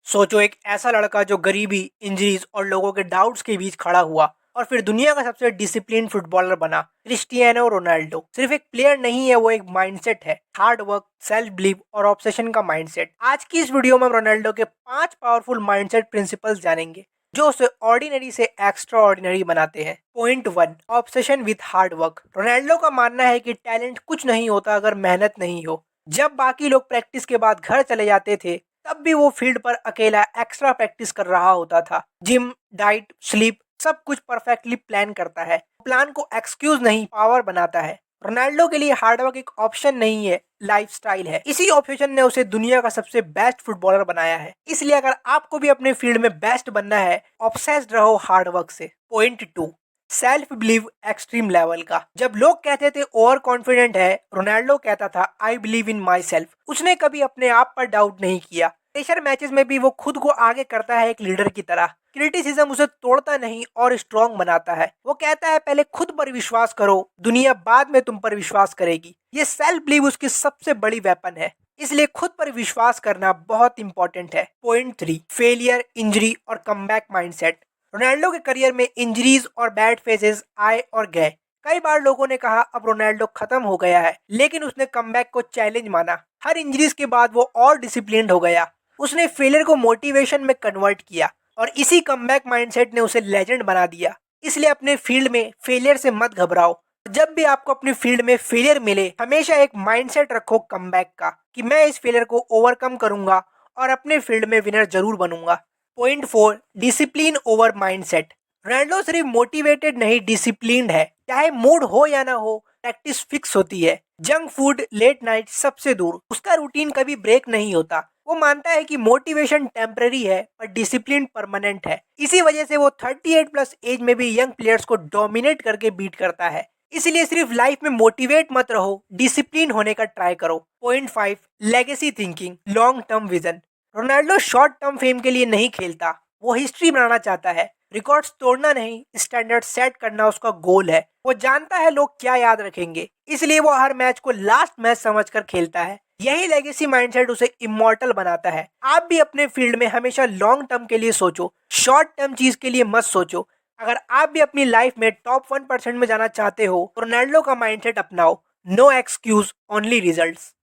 सोचो एक ऐसा लड़का जो गरीबी, इंजरीज और लोगों के डाउट्स के बीच खड़ा हुआ और फिर दुनिया का सबसे डिसिप्लिन फुटबॉलर बना। क्रिस्टियानो रोनाल्डो सिर्फ एक प्लेयर नहीं है, वो एक माइंडसेट है। हार्ड वर्क, सेल्फ बिलीव और ऑब्सेशन का माइंडसेट। आज की इस वीडियो में हम रोनाल्डो के 5 पावरफुल माइंडसेट प्रिंसिपल्स जानेंगे जो उसे ऑर्डिनरी से एक्स्ट्रा ऑर्डिनरी बनाते हैं। Point 1, obsession with hard work. Ronaldo का मानना है कि टैलेंट कुछ नहीं होता अगर मेहनत नहीं हो। जब बाकी लोग प्रैक्टिस के बाद घर चले जाते थे, तब भी वो फील्ड पर अकेला एक्स्ट्रा प्रैक्टिस कर रहा होता था। जिम, डाइट, स्लीप सब कुछ परफेक्टली प्लान करता है। प्लान को एक्सक्यूज नहीं, पावर बनाता है। रोनाल्डो के लिए हार्डवर्क एक ऑप्शन नहीं है, लाइफस्टाइल है। इसी ऑप्शन ने उसे दुनिया का सबसे बेस्ट फुटबॉलर बनाया है। इसलिए अगर आपको भी अपने फील्ड में बेस्ट बनना है, ऑब्सेस्ड रहो हार्डवर्क से। Point 2, self believe extreme level का। जब लोग कहते थे ओवर कॉन्फिडेंट है, रोनाल्डो कहता था I believe in my self. उसने कभी अपने आप पर डाउट नहीं किया। प्रेशर मैचेस में भी वो खुद को आगे करता है एक लीडर की तरह। क्रिटिसिज्म उसे तोड़ता नहीं और स्ट्रॉन्ग बनाता है। वो कहता है पहले खुद पर विश्वास करो, दुनिया बाद में तुम पर विश्वास करेगी। ये सेल्फ बिलीव उसकी सबसे बड़ी वेपन है। इसलिए खुद पर विश्वास करना बहुत इंपॉर्टेंट है। पॉइंट 3, फेलियर, इंजरी और कमबैक माइंडसेट। रोनाल्डो के करियर में इंजरीज और बैड फेजेस आए और गए। कई बार लोगों ने कहा अब रोनाल्डो खत्म हो गया है, लेकिन उसने कमबैक को चैलेंज माना। हर इंजरीज के बाद वो और डिसिप्लिन्ड हो गया। उसने फेलियर को मोटिवेशन में कन्वर्ट किया और इसी कमबैक माइंडसेट ने उसे लेजेंड बना दिया। इसलिए अपने फील्ड में फेलियर से मत घबराओ। जब भी आपको अपनी फील्ड में फेलियर मिले, हमेशा एक माइंडसेट रखो कमबैक का कि मैं इस फेलियर को ओवरकम करूंगा और अपने फील्ड में विनर जरूर बनूंगा। Point 4, discipline over mindset. Ronaldo सिर्फ मोटिवेटेड नहीं, डिसिप्लिन्ड है। चाहे मूड हो या ना हो, प्रैक्टिस फिक्स होती है। जंक फूड, लेट नाइट सबसे दूर। उसका रूटीन कभी ब्रेक नहीं होता। वो मानता है कि मोटिवेशन टेम्पररी है पर डिसिप्लिन परमानेंट है। इसी वजह से वो 38 प्लस एज में भी यंग प्लेयर्स को डोमिनेट करके बीट करता है। इसलिए सिर्फ लाइफ में मोटिवेट मत रहो, डिसिप्लिन होने का ट्राई करो। Point 5, legacy thinking, long term vision. Ronaldo short term fame के लिए नहीं खेलता, वो हिस्ट्री बनाना चाहता है। रिकॉर्ड्स तोड़ना नहीं, स्टैंडर्ड सेट करना उसका गोल है। वो जानता है लोग क्या याद रखेंगे, इसलिए वो हर मैच को लास्ट मैच समझकर खेलता है। यही लेगेसी माइंडसेट उसे इमॉर्टल बनाता है। आप भी अपने फील्ड में हमेशा लॉन्ग टर्म के लिए सोचो, शॉर्ट टर्म चीज के लिए मत सोचो। अगर आप भी अपनी लाइफ में टॉप 1% में जाना चाहते हो, तो रोनाल्डो का माइंडसेट अपनाओ। No excuse, only results.